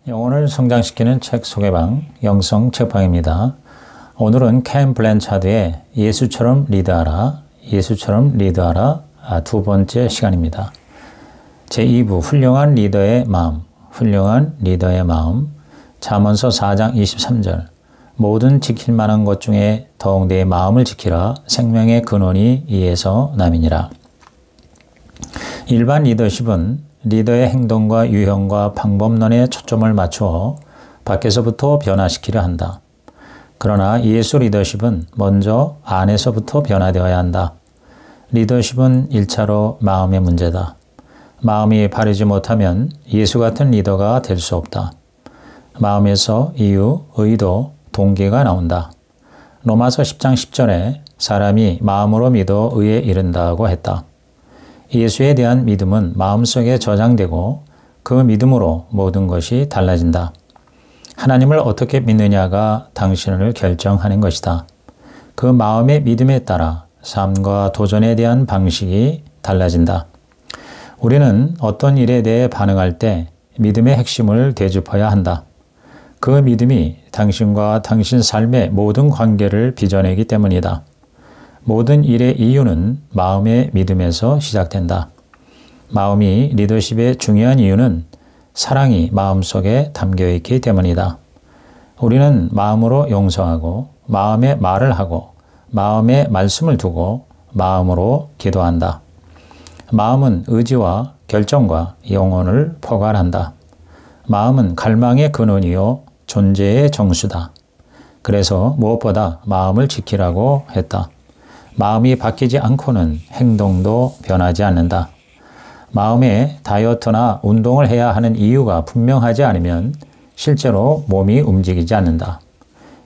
영혼을 성장시키는 책 소개방 영성 책방입니다. 오늘은 켄 블랜차드의 예수처럼 리드하라, 예수처럼 리드하라 두 번째 시간입니다. 제2부 훌륭한 리더의 마음, 훌륭한 리더의 마음. 잠언서 4장 23절 모든 지킬 만한 것 중에 더욱 내 마음을 지키라, 생명의 근원이 이에서 남이니라. 일반 리더십은 리더의 행동과 유형과 방법론에 초점을 맞추어 밖에서부터 변화시키려 한다. 그러나 예수 리더십은 먼저 안에서부터 변화되어야 한다. 리더십은 1차로 마음의 문제다. 마음이 바르지 못하면 예수 같은 리더가 될 수 없다. 마음에서 이유, 의도, 동기가 나온다. 로마서 10장 10절에 사람이 마음으로 믿어 의에 이른다고 했다. 예수에 대한 믿음은 마음속에 저장되고 그 믿음으로 모든 것이 달라진다. 하나님을 어떻게 믿느냐가 당신을 결정하는 것이다. 그 마음의 믿음에 따라 삶과 도전에 대한 방식이 달라진다. 우리는 어떤 일에 대해 반응할 때 믿음의 핵심을 되짚어야 한다. 그 믿음이 당신과 당신 삶의 모든 관계를 빚어내기 때문이다. 모든 일의 이유는 마음의 믿음에서 시작된다. 마음이 리더십의 중요한 이유는 사랑이 마음속에 담겨있기 때문이다. 우리는 마음으로 용서하고 마음에 말을 하고 마음에 말씀을 두고 마음으로 기도한다. 마음은 의지와 결정과 영혼을 포괄한다. 마음은 갈망의 근원이요 존재의 정수다. 그래서 무엇보다 마음을 지키라고 했다. 마음이 바뀌지 않고는 행동도 변하지 않는다. 마음에 다이어트나 운동을 해야 하는 이유가 분명하지 않으면 실제로 몸이 움직이지 않는다.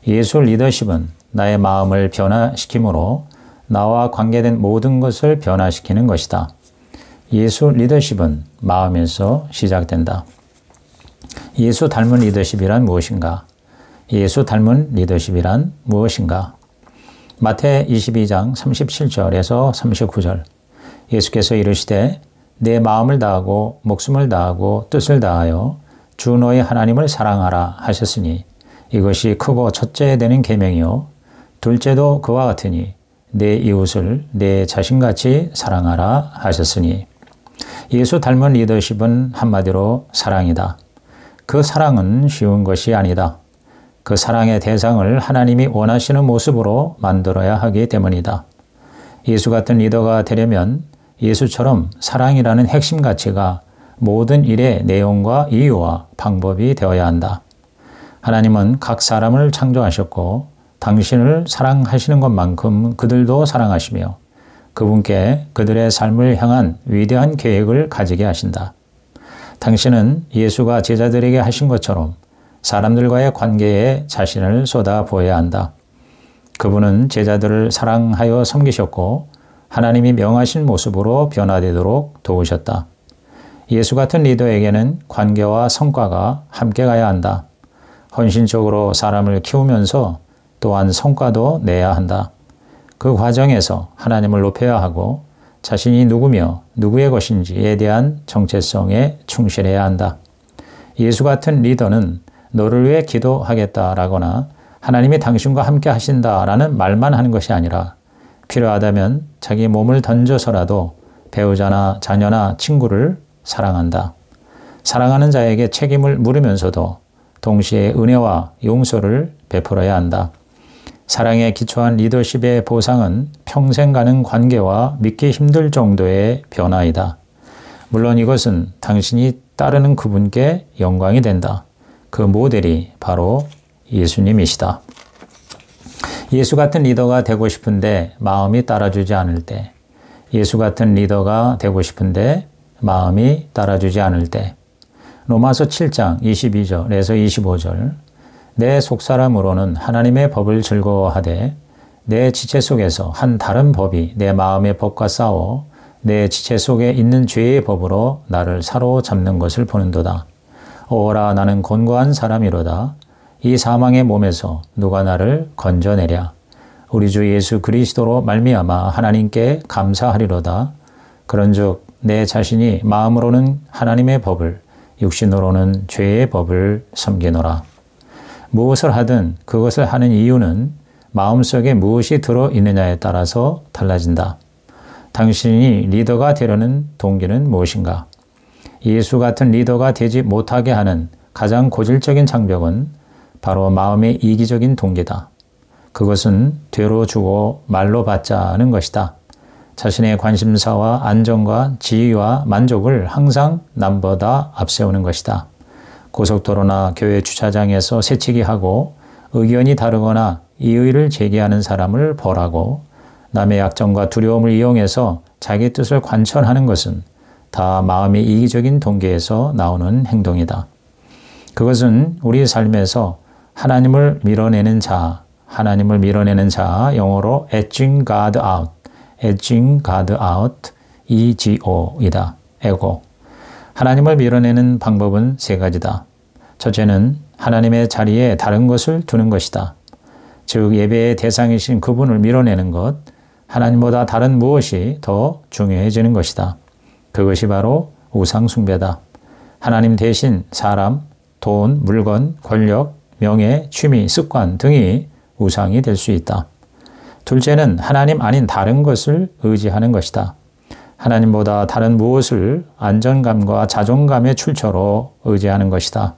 예수 리더십은 나의 마음을 변화시키므로 나와 관계된 모든 것을 변화시키는 것이다. 예수 리더십은 마음에서 시작된다. 예수 닮은 리더십이란 무엇인가? 예수 닮은 리더십이란 무엇인가? 마태 22장 37절에서 39절 예수께서 이르시되 내 마음을 다하고 목숨을 다하고 뜻을 다하여 주 너의 하나님을 사랑하라 하셨으니 이것이 크고 첫째 되는 계명이요 둘째도 그와 같으니 내 이웃을 내 자신같이 사랑하라 하셨으니 예수 닮은 리더십은 한마디로 사랑이다. 그 사랑은 쉬운 것이 아니다. 그 사랑의 대상을 하나님이 원하시는 모습으로 만들어야 하기 때문이다. 예수 같은 리더가 되려면 예수처럼 사랑이라는 핵심 가치가 모든 일의 내용과 이유와 방법이 되어야 한다. 하나님은 각 사람을 창조하셨고 당신을 사랑하시는 것만큼 그들도 사랑하시며 그분께 그들의 삶을 향한 위대한 계획을 가지게 하신다. 당신은 예수가 제자들에게 하신 것처럼 사람들과의 관계에 자신을 쏟아부어야 한다. 그분은 제자들을 사랑하여 섬기셨고 하나님이 명하신 모습으로 변화되도록 도우셨다. 예수 같은 리더에게는 관계와 성과가 함께 가야 한다. 헌신적으로 사람을 키우면서 또한 성과도 내야 한다. 그 과정에서 하나님을 높여야 하고 자신이 누구며 누구의 것인지에 대한 정체성에 충실해야 한다. 예수 같은 리더는 너를 위해 기도하겠다라거나 하나님이 당신과 함께 하신다라는 말만 하는 것이 아니라 필요하다면 자기 몸을 던져서라도 배우자나 자녀나 친구를 사랑한다. 사랑하는 자에게 책임을 물으면서도 동시에 은혜와 용서를 베풀어야 한다. 사랑에 기초한 리더십의 보상은 평생 가는 관계와 믿기 힘들 정도의 변화이다. 물론 이것은 당신이 따르는 그분께 영광이 된다. 그 모델이 바로 예수님이시다. 예수 같은 리더가 되고 싶은데 마음이 따라주지 않을 때, 예수 같은 리더가 되고 싶은데 마음이 따라주지 않을 때, 로마서 7장 22절에서 25절 내 속사람으로는 하나님의 법을 즐거워하되 내 지체 속에서 한 다른 법이 내 마음의 법과 싸워 내 지체 속에 있는 죄의 법으로 나를 사로잡는 것을 보는도다. 오라 나는 곤고한 사람이로다. 이 사망의 몸에서 누가 나를 건져내랴. 우리 주 예수 그리스도로 말미암아 하나님께 감사하리로다. 그런즉 내 자신이 마음으로는 하나님의 법을 육신으로는 죄의 법을 섬기노라. 무엇을 하든 그것을 하는 이유는 마음속에 무엇이 들어있느냐에 따라서 달라진다. 당신이 리더가 되려는 동기는 무엇인가? 예수 같은 리더가 되지 못하게 하는 가장 고질적인 장벽은 바로 마음의 이기적인 동기다. 그것은 되로 주고 말로 받자는 것이다. 자신의 관심사와 안정과 지위와 만족을 항상 남보다 앞세우는 것이다. 고속도로나 교회 주차장에서 새치기하고 의견이 다르거나 이의를 제기하는 사람을 벌하고 남의 약점과 두려움을 이용해서 자기 뜻을 관철하는 것은 다 마음의 이기적인 동기에서 나오는 행동이다. 그것은 우리 삶에서 하나님을 밀어내는 자, 영어로 edging God out, EGO이다. 에고. 하나님을 밀어내는 방법은 세 가지다. 첫째는 하나님의 자리에 다른 것을 두는 것이다. 즉 예배의 대상이신 그분을 밀어내는 것, 하나님보다 다른 무엇이 더 중요해지는 것이다. 그것이 바로 우상 숭배다. 하나님 대신 사람, 돈, 물건, 권력, 명예, 취미, 습관 등이 우상이 될 수 있다. 둘째는 하나님 아닌 다른 것을 의지하는 것이다. 하나님보다 다른 무엇을 안정감과 자존감의 출처로 의지하는 것이다.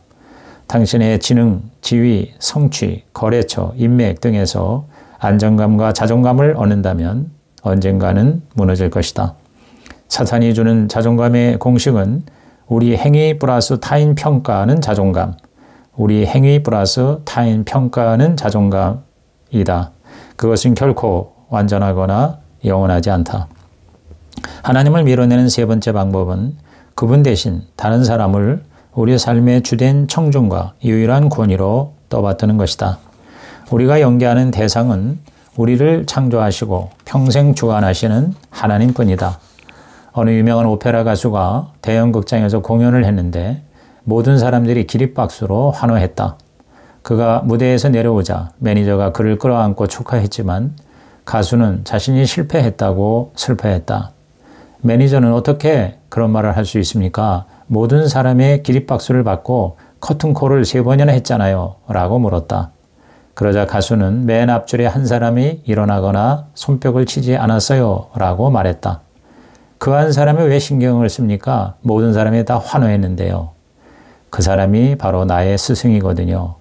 당신의 지능, 지위, 성취, 거래처, 인맥 등에서 안정감과 자존감을 얻는다면 언젠가는 무너질 것이다. 사탄이 주는 자존감의 공식은 우리 행위 플러스 타인 평가는 자존감, 우리 행위 플러스 타인 평가는 자존감이다. 그것은 결코 완전하거나 영원하지 않다. 하나님을 밀어내는 세 번째 방법은 그분 대신 다른 사람을 우리 삶의 주된 청중과 유일한 권위로 떠받드는 것이다. 우리가 연기하는 대상은 우리를 창조하시고 평생 주관하시는 하나님뿐이다. 어느 유명한 오페라 가수가 대형 극장에서 공연을 했는데 모든 사람들이 기립박수로 환호했다. 그가 무대에서 내려오자 매니저가 그를 끌어안고 축하했지만 가수는 자신이 실패했다고 슬퍼했다. 매니저는 어떻게 그런 말을 할 수 있습니까? 모든 사람의 기립박수를 받고 커튼콜을 3번이나 했잖아요. 라고 물었다. 그러자 가수는 맨 앞줄에 한 사람이 일어나거나 손뼉을 치지 않았어요. 라고 말했다. 그 한 사람이 왜 신경을 씁니까? 모든 사람이 다 환호했는데요. 그 사람이 바로 나의 스승이거든요.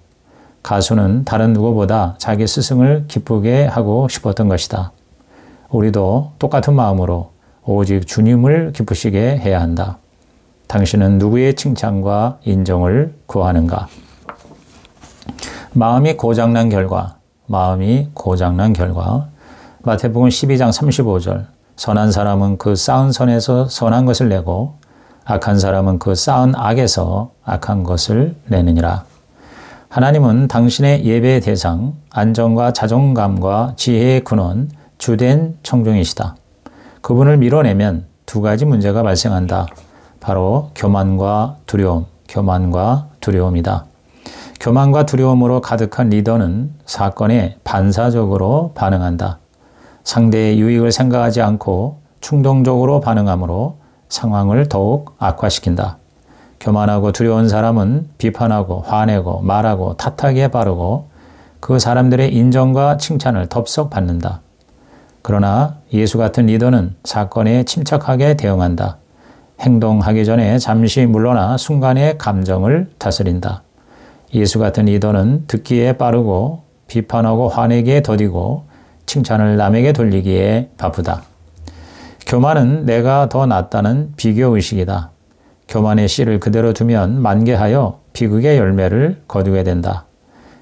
가수는 다른 누구보다 자기 스승을 기쁘게 하고 싶었던 것이다. 우리도 똑같은 마음으로 오직 주님을 기쁘시게 해야 한다. 당신은 누구의 칭찬과 인정을 구하는가? 마음이 고장난 결과. 마태복음 12장 35절. 선한 사람은 그 쌓은 선에서 선한 것을 내고 악한 사람은 그 쌓은 악에서 악한 것을 내느니라. 하나님은 당신의 예배의 대상, 안정과 자존감과 지혜의 근원, 주된 청중이시다. 그분을 밀어내면 두 가지 문제가 발생한다. 바로 교만과 두려움이다. 교만과 두려움으로 가득한 리더는 사건에 반사적으로 반응한다. 상대의 유익을 생각하지 않고 충동적으로 반응하므로 상황을 더욱 악화시킨다. 교만하고 두려운 사람은 비판하고 화내고 말하고 탓하기에 빠르고 그 사람들의 인정과 칭찬을 덥석 받는다. 그러나 예수 같은 리더는 사건에 침착하게 대응한다. 행동하기 전에 잠시 물러나 순간의 감정을 다스린다. 예수 같은 리더는 듣기에 빠르고 비판하고 화내기에 더디고 칭찬을 남에게 돌리기에 바쁘다. 교만은 내가 더 낫다는 비교의식이다. 교만의 씨를 그대로 두면 만개하여 비극의 열매를 거두게 된다.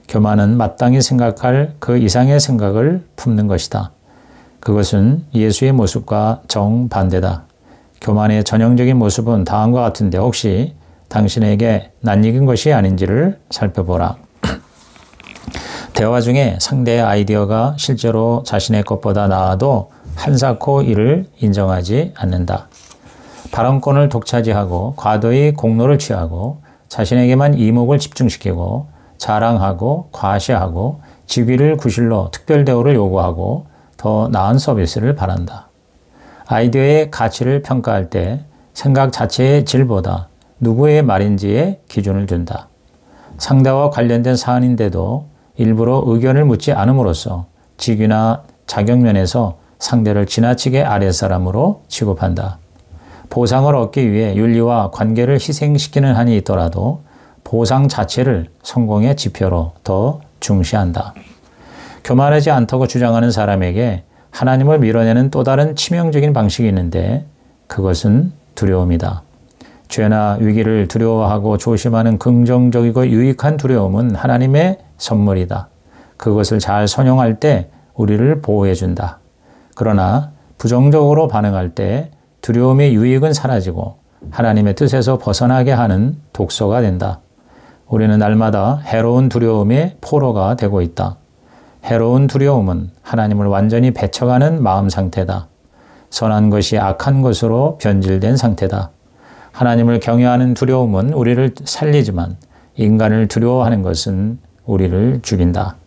교만은 마땅히 생각할 그 이상의 생각을 품는 것이다. 그것은 예수의 모습과 정반대다. 교만의 전형적인 모습은 다음과 같은데 혹시 당신에게 낯익은 것이 아닌지를 살펴보라. 대화 중에 상대의 아이디어가 실제로 자신의 것보다 나아도 한사코 이를 인정하지 않는다. 발언권을 독차지하고 과도히 공로를 취하고 자신에게만 이목을 집중시키고 자랑하고 과시하고 직위를 구실로 특별 대우를 요구하고 더 나은 서비스를 바란다. 아이디어의 가치를 평가할 때 생각 자체의 질보다 누구의 말인지에 기준을 둔다. 상대와 관련된 사안인데도 일부러 의견을 묻지 않음으로써 직위나 자격면에서 상대를 지나치게 아랫사람으로 취급한다. 보상을 얻기 위해 윤리와 관계를 희생시키는 한이 있더라도 보상 자체를 성공의 지표로 더 중시한다. 교만하지 않다고 주장하는 사람에게 하나님을 밀어내는 또 다른 치명적인 방식이 있는데 그것은 두려움이다. 죄나 위기를 두려워하고 조심하는 긍정적이고 유익한 두려움은 하나님의 선물이다. 그것을 잘 선용할 때 우리를 보호해준다. 그러나 부정적으로 반응할 때 두려움의 유익은 사라지고 하나님의 뜻에서 벗어나게 하는 독소가 된다. 우리는 날마다 해로운 두려움의 포로가 되고 있다. 해로운 두려움은 하나님을 완전히 배척하는 마음 상태다. 선한 것이 악한 것으로 변질된 상태다. 하나님을 경외하는 두려움은 우리를 살리지만 인간을 두려워하는 것은 우리를 죽인다.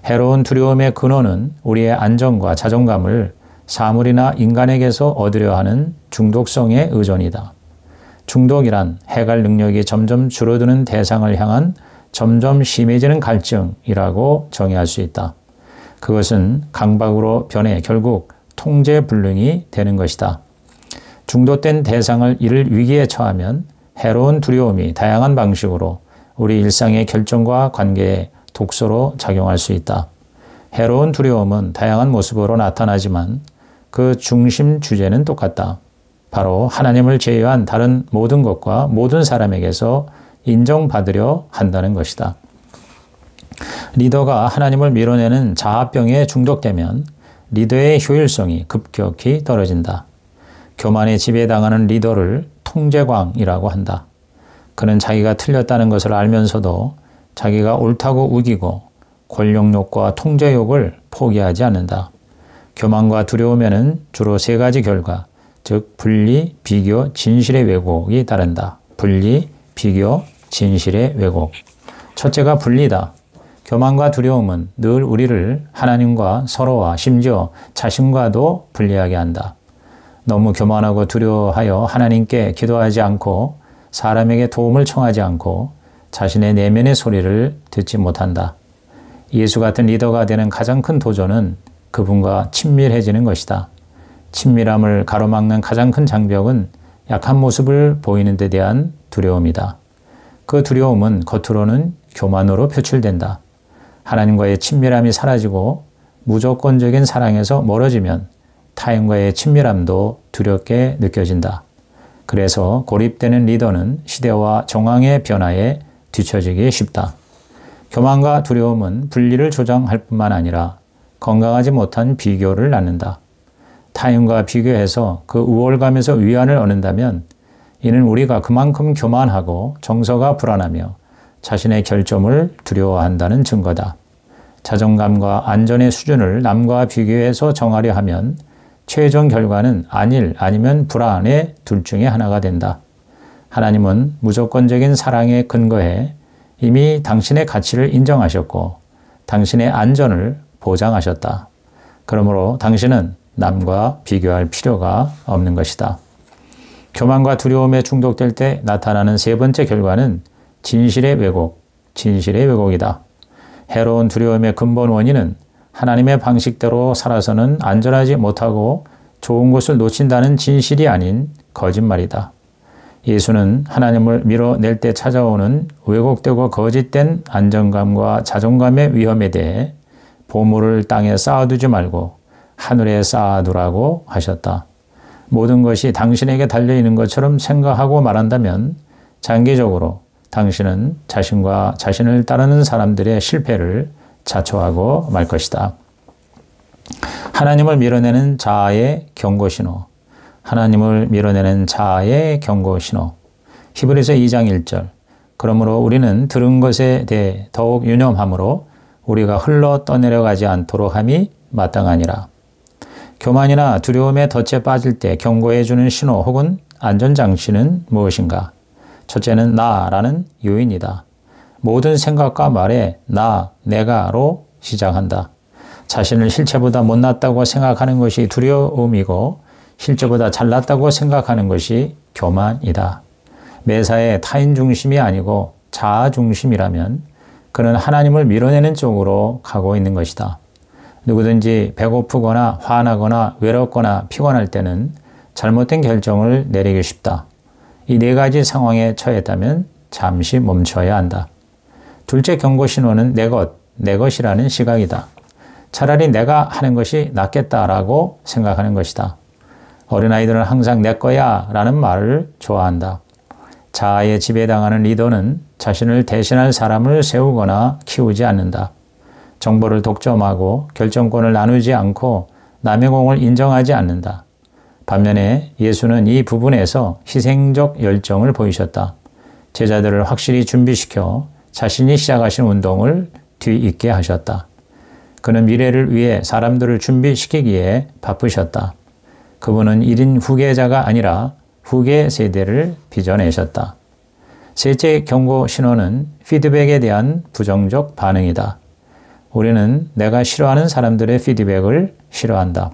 해로운 두려움의 근원은 우리의 안정과 자존감을 사물이나 인간에게서 얻으려 하는 중독성의 의존이다. 중독이란 해갈 능력이 점점 줄어드는 대상을 향한 점점 심해지는 갈증이라고 정의할 수 있다. 그것은 강박으로 변해 결국 통제불능이 되는 것이다. 중독된 대상을 이를 위기에 처하면 해로운 두려움이 다양한 방식으로 우리 일상의 결정과 관계에 독소로 작용할 수 있다. 해로운 두려움은 다양한 모습으로 나타나지만 그 중심 주제는 똑같다. 바로 하나님을 제외한 다른 모든 것과 모든 사람에게서 인정받으려 한다는 것이다. 리더가 하나님을 밀어내는 자아병에 중독되면 리더의 효율성이 급격히 떨어진다. 교만에 지배당하는 리더를 통제광이라고 한다. 그는 자기가 틀렸다는 것을 알면서도 자기가 옳다고 우기고 권력욕과 통제욕을 포기하지 않는다. 교만과 두려움에는 주로 세 가지 결과, 즉 분리, 비교, 진실의 왜곡이 따른다. 분리, 비교, 진실의 왜곡. 첫째가 분리다. 교만과 두려움은 늘 우리를 하나님과 서로와 심지어 자신과도 분리하게 한다. 너무 교만하고 두려워하여 하나님께 기도하지 않고 사람에게 도움을 청하지 않고 자신의 내면의 소리를 듣지 못한다. 예수 같은 리더가 되는 가장 큰 도전은 그분과 친밀해지는 것이다. 친밀함을 가로막는 가장 큰 장벽은 약한 모습을 보이는 데 대한 두려움이다. 그 두려움은 겉으로는 교만으로 표출된다. 하나님과의 친밀함이 사라지고 무조건적인 사랑에서 멀어지면 타인과의 친밀함도 두렵게 느껴진다. 그래서 고립되는 리더는 시대와 정황의 변화에 뒤처지기 쉽다. 교만과 두려움은 분리를 조장할 뿐만 아니라 건강하지 못한 비교를 낳는다. 타인과 비교해서 그 우월감에서 위안을 얻는다면 이는 우리가 그만큼 교만하고 정서가 불안하며 자신의 결점을 두려워한다는 증거다. 자존감과 안전의 수준을 남과 비교해서 정하려 하면 최종 결과는 안일 아니면 불안의 둘 중에 하나가 된다. 하나님은 무조건적인 사랑에 근거해 이미 당신의 가치를 인정하셨고 당신의 안전을 보장하셨다. 그러므로 당신은 남과 비교할 필요가 없는 것이다. 교만과 두려움에 중독될 때 나타나는 세 번째 결과는 진실의 왜곡, 진실의 왜곡이다. 해로운 두려움의 근본 원인은 하나님의 방식대로 살아서는 안전하지 못하고 좋은 것을 놓친다는 진실이 아닌 거짓말이다. 예수는 하나님을 밀어낼 때 찾아오는 왜곡되고 거짓된 안정감과 자존감의 위험에 대해 보물을 땅에 쌓아두지 말고 하늘에 쌓아두라고 하셨다. 모든 것이 당신에게 달려있는 것처럼 생각하고 말한다면 장기적으로 당신은 자신과 자신을 따르는 사람들의 실패를 자초하고 말 것이다. 하나님을 밀어내는 자아의 경고신호. 하나님을 밀어내는 자아의 경고신호. 히브리서 2장 1절. 그러므로 우리는 들은 것에 대해 더욱 유념함으로 우리가 흘러 떠내려가지 않도록 함이 마땅하니라. 교만이나 두려움에 덫에 빠질 때 경고해 주는 신호 혹은 안전장치는 무엇인가? 첫째는 나라는 요인이다. 모든 생각과 말에 나, 내가로 시작한다. 자신을 실체보다 못났다고 생각하는 것이 두려움이고 실제보다 잘났다고 생각하는 것이 교만이다. 매사에 타인 중심이 아니고 자아 중심이라면 그는 하나님을 밀어내는 쪽으로 가고 있는 것이다. 누구든지 배고프거나 화나거나 외롭거나 피곤할 때는 잘못된 결정을 내리기 쉽다. 이 네 가지 상황에 처했다면 잠시 멈춰야 한다. 둘째 경고 신호는 내 것이라는 시각이다. 차라리 내가 하는 것이 낫겠다라고 생각하는 것이다. 어린아이들은 항상 내 거야 라는 말을 좋아한다. 자아에 지배당하는 리더는 자신을 대신할 사람을 세우거나 키우지 않는다. 정보를 독점하고 결정권을 나누지 않고 남의 공을 인정하지 않는다. 반면에 예수는 이 부분에서 희생적 열정을 보이셨다. 제자들을 확실히 준비시켜 자신이 시작하신 운동을 뒤잇게 하셨다. 그는 미래를 위해 사람들을 준비시키기에 바쁘셨다. 그분은 1인 후계자가 아니라 후계 세대를 빚어내셨다. 셋째 경고 신호는 피드백에 대한 부정적 반응이다. 우리는 내가 싫어하는 사람들의 피드백을 싫어한다.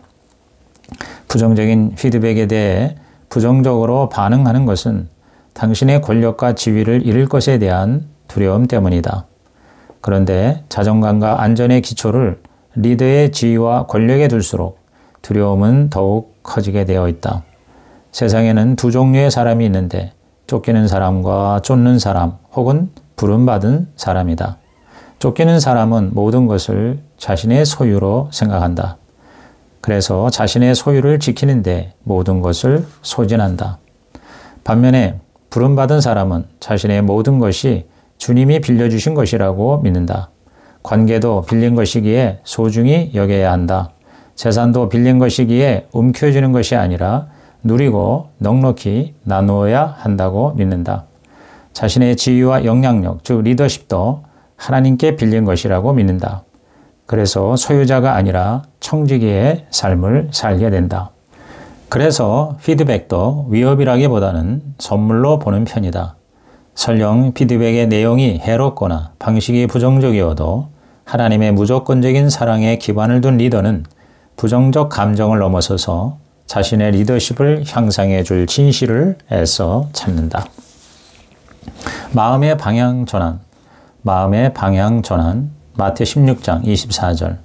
부정적인 피드백에 대해 부정적으로 반응하는 것은 당신의 권력과 지위를 잃을 것에 대한 두려움 때문이다. 그런데 자존감과 안전의 기초를 리더의 지위와 권력에 둘수록 두려움은 더욱 커지게 되어 있다. 세상에는 두 종류의 사람이 있는데 쫓기는 사람과 쫓는 사람 혹은 부름받은 사람이다. 쫓기는 사람은 모든 것을 자신의 소유로 생각한다. 그래서 자신의 소유를 지키는데 모든 것을 소진한다. 반면에 부름받은 사람은 자신의 모든 것이 주님이 빌려주신 것이라고 믿는다. 관계도 빌린 것이기에 소중히 여겨야 한다. 재산도 빌린 것이기에 움켜쥐는 것이 아니라 누리고 넉넉히 나누어야 한다고 믿는다. 자신의 지위와 영향력, 즉 리더십도 하나님께 빌린 것이라고 믿는다. 그래서 소유자가 아니라 청지기의 삶을 살게 된다. 그래서 피드백도 위협이라기보다는 선물로 보는 편이다. 설령 피드백의 내용이 해롭거나 방식이 부정적이어도 하나님의 무조건적인 사랑에 기반을 둔 리더는 부정적 감정을 넘어서서 자신의 리더십을 향상해 줄 진실을 애써 찾는다. 마음의 방향 전환. 마태 16장 24절.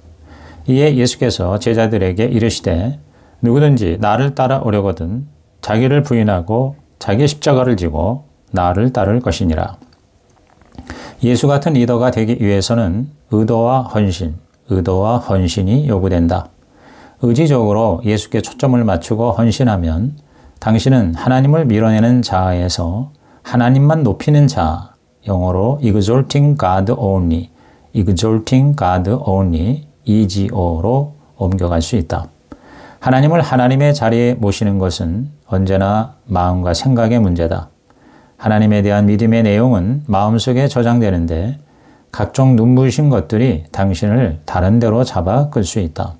이에 예수께서 제자들에게 이르시되 누구든지 나를 따라오려거든 자기를 부인하고 자기 십자가를 지고 나를 따를 것이니라. 예수 같은 리더가 되기 위해서는 의도와 헌신이 요구된다. 의지적으로 예수께 초점을 맞추고 헌신하면 당신은 하나님을 밀어내는 자아에서 하나님만 높이는 자아, 영어로 exalting God only, EGO로 옮겨갈 수 있다. 하나님을 하나님의 자리에 모시는 것은 언제나 마음과 생각의 문제다. 하나님에 대한 믿음의 내용은 마음속에 저장되는데 각종 눈부신 것들이 당신을 다른 데로 잡아 끌 수 있다.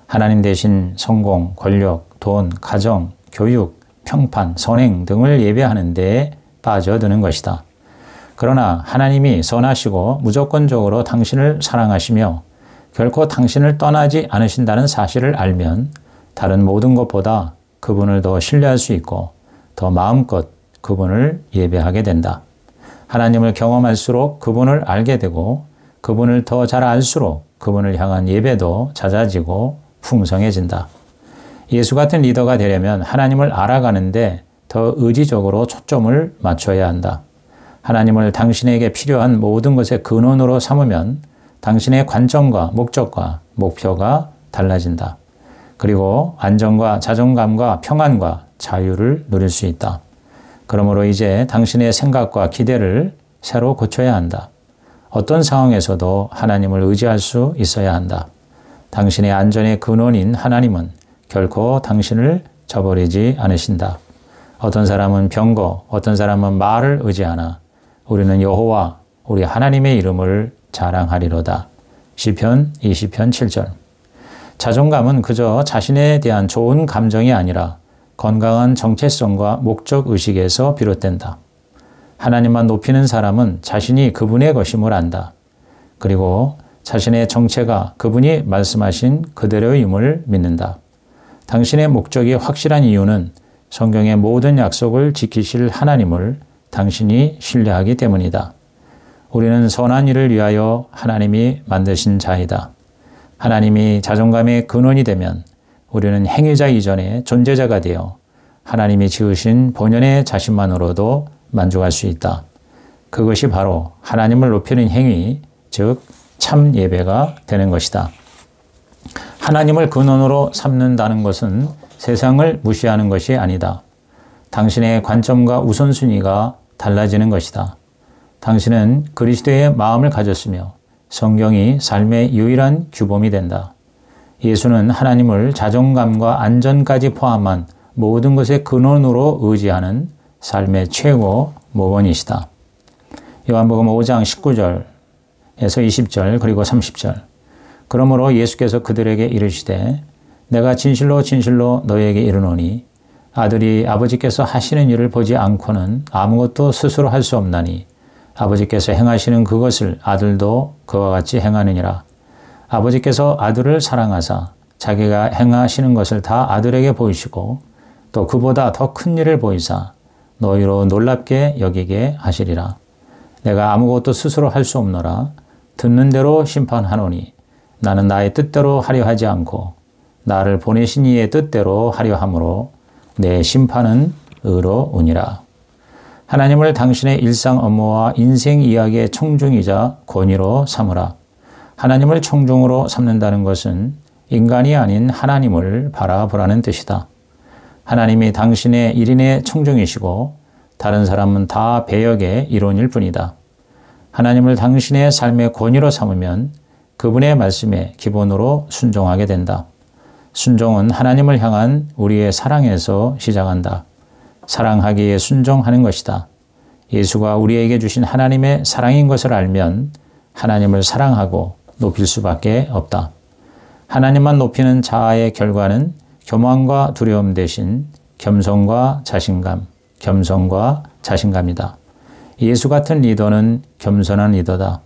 하나님 대신 성공, 권력, 돈, 가정, 교육, 평판, 선행 등을 예배하는 데에 빠져드는 것이다. 그러나 하나님이 선하시고 무조건적으로 당신을 사랑하시며 결코 당신을 떠나지 않으신다는 사실을 알면 다른 모든 것보다 그분을 더 신뢰할 수 있고 더 마음껏 그분을 예배하게 된다. 하나님을 경험할수록 그분을 알게 되고 그분을 더 잘 알수록 그분을 향한 예배도 잦아지고 풍성해진다. 예수 같은 리더가 되려면 하나님을 알아가는데 더 의지적으로 초점을 맞춰야 한다. 하나님을 당신에게 필요한 모든 것의 근원으로 삼으면 당신의 관점과 목적과 목표가 달라진다. 그리고 안정과 자존감과 평안과 자유를 누릴 수 있다. 그러므로 이제 당신의 생각과 기대를 새로 고쳐야 한다. 어떤 상황에서도 하나님을 의지할 수 있어야 한다. 당신의 안전의 근원인 하나님은 결코 당신을 저버리지 않으신다. 어떤 사람은 병거, 어떤 사람은 말을 의지하나 우리는 여호와 우리 하나님의 이름을 자랑하리로다. 시편 20편 7절. 자존감은 그저 자신에 대한 좋은 감정이 아니라 건강한 정체성과 목적의식에서 비롯된다. 하나님만 높이는 사람은 자신이 그분의 것임을 안다. 그리고 자신의 정체가 그분이 말씀하신 그대로임을 믿는다. 당신의 목적이 확실한 이유는 성경의 모든 약속을 지키실 하나님을 당신이 신뢰하기 때문이다. 우리는 선한 일을 위하여 하나님이 만드신 자이다. 하나님이 자존감의 근원이 되면 우리는 행위자 이전에 존재자가 되어 하나님이 지으신 본연의 자신만으로도 만족할 수 있다. 그것이 바로 하나님을 높이는 행위, 즉 참 예배가 되는 것이다. 하나님을 근원으로 삼는다는 것은 세상을 무시하는 것이 아니다. 당신의 관점과 우선순위가 달라지는 것이다. 당신은 그리스도의 마음을 가졌으며 성경이 삶의 유일한 규범이 된다. 예수는 하나님을 자존감과 안전까지 포함한 모든 것의 근원으로 의지하는 삶의 최고 모범이시다. 요한복음 5장 19절에서 20절 그리고 30절. 그러므로 예수께서 그들에게 이르시되 내가 진실로 진실로 너희에게 이르노니 아들이 아버지께서 하시는 일을 보지 않고는 아무것도 스스로 할 수 없나니 아버지께서 행하시는 그것을 아들도 그와 같이 행하느니라. 아버지께서 아들을 사랑하사 자기가 행하시는 것을 다 아들에게 보이시고 또 그보다 더 큰 일을 보이사 너희로 놀랍게 여기게 하시리라. 내가 아무것도 스스로 할 수 없노라. 듣는 대로 심판하노니 나는 나의 뜻대로 하려 하지 않고 나를 보내신 이의 뜻대로 하려 함으로 내 심판은 의로우니라. 하나님을 당신의 일상 업무와 인생 이야기의 청중이자 권위로 삼으라. 하나님을 청중으로 삼는다는 것은 인간이 아닌 하나님을 바라보라는 뜻이다. 하나님이 당신의 일인의 청중이시고 다른 사람은 다 배역의 일원일 뿐이다. 하나님을 당신의 삶의 권위로 삼으면 그분의 말씀에 기본으로 순종하게 된다. 순종은 하나님을 향한 우리의 사랑에서 시작한다. 사랑하기에 순종하는 것이다. 예수가 우리에게 주신 하나님의 사랑인 것을 알면 하나님을 사랑하고 높일 수밖에 없다. 하나님만 높이는 자아의 결과는 교만과 두려움 대신 겸손과 자신감, 겸손과 자신감이다. 예수 같은 리더는 겸손한 리더다.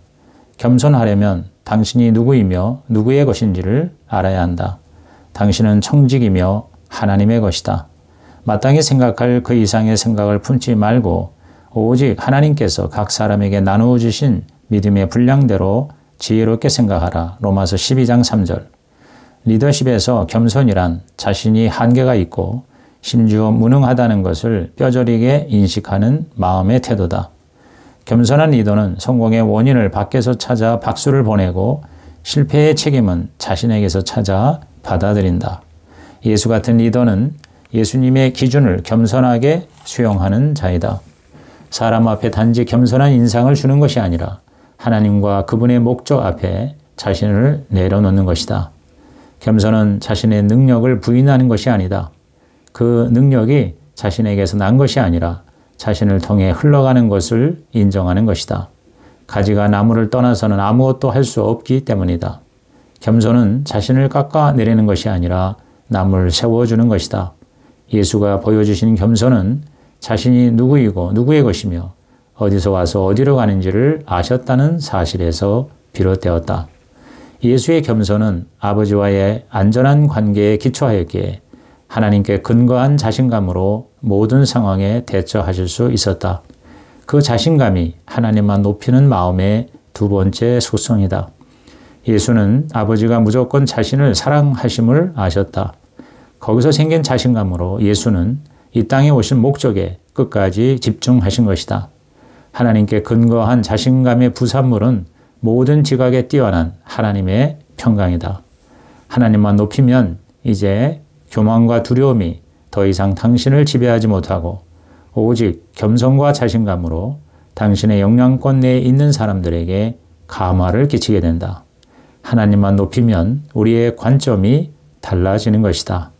겸손하려면 당신이 누구이며 누구의 것인지를 알아야 한다. 당신은 청직이며 하나님의 것이다. 마땅히 생각할 그 이상의 생각을 품지 말고 오직 하나님께서 각 사람에게 나누어 주신 믿음의 분량대로 지혜롭게 생각하라. 로마서 12장 3절. 리더십에서 겸손이란 자신이 한계가 있고 심지어 무능하다는 것을 뼈저리게 인식하는 마음의 태도다. 겸손한 리더는 성공의 원인을 밖에서 찾아 박수를 보내고 실패의 책임은 자신에게서 찾아 받아들인다. 예수 같은 리더는 예수님의 기준을 겸손하게 수용하는 자이다. 사람 앞에 단지 겸손한 인상을 주는 것이 아니라 하나님과 그분의 목적 앞에 자신을 내려놓는 것이다. 겸손은 자신의 능력을 부인하는 것이 아니다. 그 능력이 자신에게서 난 것이 아니라 자신을 통해 흘러가는 것을 인정하는 것이다. 가지가 나무를 떠나서는 아무것도 할 수 없기 때문이다. 겸손은 자신을 깎아내리는 것이 아니라 남을 세워주는 것이다. 예수가 보여주신 겸손은 자신이 누구이고 누구의 것이며 어디서 와서 어디로 가는지를 아셨다는 사실에서 비롯되었다. 예수의 겸손은 아버지와의 안전한 관계에 기초하였기에 하나님께 근거한 자신감으로 모든 상황에 대처하실 수 있었다. 그 자신감이 하나님만 높이는 마음의 두 번째 속성이다. 예수는 아버지가 무조건 자신을 사랑하심을 아셨다. 거기서 생긴 자신감으로 예수는 이 땅에 오신 목적에 끝까지 집중하신 것이다. 하나님께 근거한 자신감의 부산물은 모든 지각에 뛰어난 하나님의 평강이다. 하나님만 높이면 이제 교만과 두려움이 더 이상 당신을 지배하지 못하고 오직 겸손과 자신감으로 당신의 영향권 내에 있는 사람들에게 감화를 끼치게 된다. 하나님만 높이면 우리의 관점이 달라지는 것이다.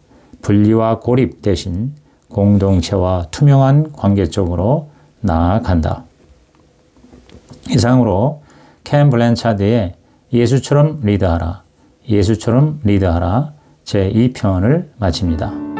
분리와 고립 대신 공동체와 투명한 관계 쪽으로 나아간다. 이상으로 켄 블랜차드의 예수처럼 리드하라, 예수처럼 리드하라 제2편을 마칩니다.